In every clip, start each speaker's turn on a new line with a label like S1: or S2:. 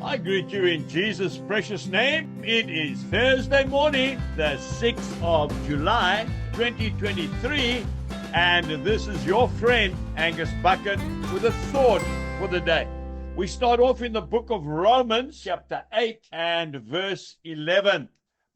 S1: I greet you in Jesus' precious name. It is Thursday morning, the 6th of July, 2023, and this is your friend, Angus Buchan, with a thought for the day. We start off in the book of Romans, chapter 8 and verse 11.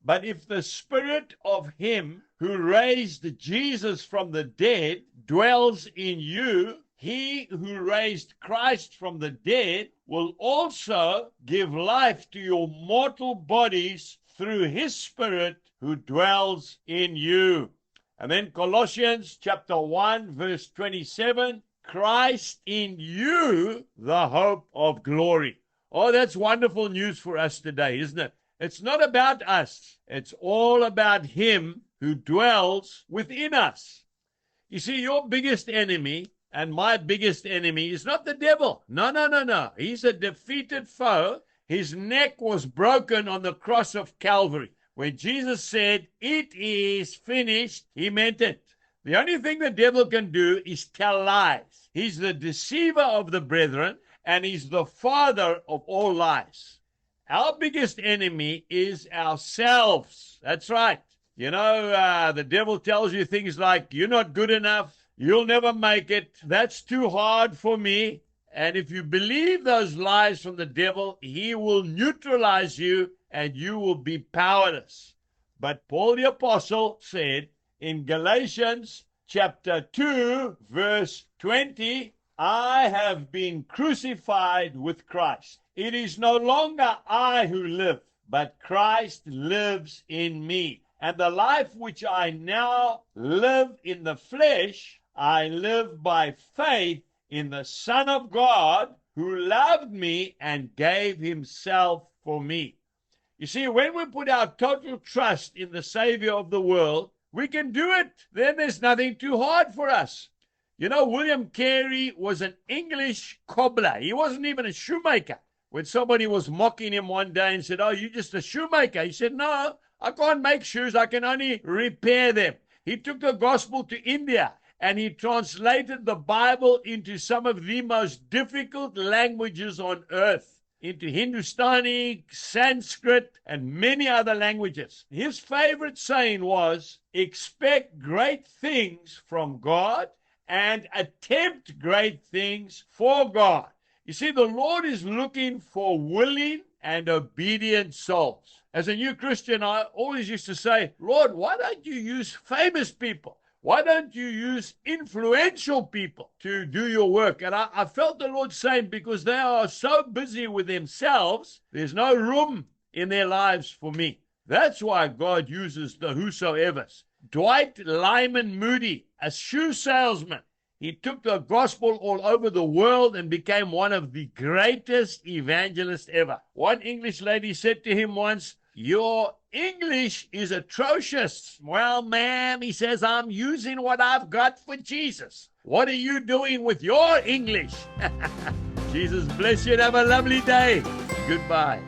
S1: But if the spirit of him who raised Jesus from the dead dwells in you, he who raised Christ from the dead will also give life to your mortal bodies through his Spirit who dwells in you. And then Colossians chapter 1 verse 27, Christ in you, the hope of glory. Oh, that's wonderful news for us today, isn't it? It's not about us. It's all about him who dwells within us. You see, your biggest enemy and my biggest enemy is not the devil. No. He's a defeated foe. His neck was broken on the cross of Calvary. When Jesus said, "It is finished," he meant it. The only thing the devil can do is tell lies. He's the deceiver of the brethren, and he's the father of all lies. Our biggest enemy is ourselves. That's right. You know, the devil tells you things like, "You're not good enough. You'll never make it. That's too hard for me." And if you believe those lies from the devil, he will neutralize you and you will be powerless. But Paul the Apostle said in Galatians chapter 2, verse 20, "I have been crucified with Christ. It is no longer I who live, but Christ lives in me. And the life which I now live in the flesh, I live by faith in the Son of God who loved me and gave himself for me." You see, when we put our total trust in the Savior of the world, we can do it. Then there's nothing too hard for us. You know, William Carey was an English cobbler. He wasn't even a shoemaker. When somebody was mocking him one day and said, "Oh, you're just a shoemaker," he said, "No, I can't make shoes. I can only repair them." He took the gospel to India and he translated the Bible into some of the most difficult languages on earth, into Hindustani, Sanskrit, and many other languages. His favorite saying was, "Expect great things from God and attempt great things for God." You see, the Lord is looking for willing and obedient souls. As a new Christian, I always used to say, "Lord, why don't you use famous people? Why don't you use influential people to do your work?" And I felt the Lord saying, because they are so busy with themselves, there's no room in their lives for me. That's why God uses the whosoevers. Dwight Lyman Moody, a shoe salesman, he took the gospel all over the world and became one of the greatest evangelists ever. One English lady said to him once, "Your English is atrocious." "Well, ma'am," he says, "I'm using what I've got for Jesus. What are you doing with your English?" Jesus bless you and have a lovely day. Goodbye.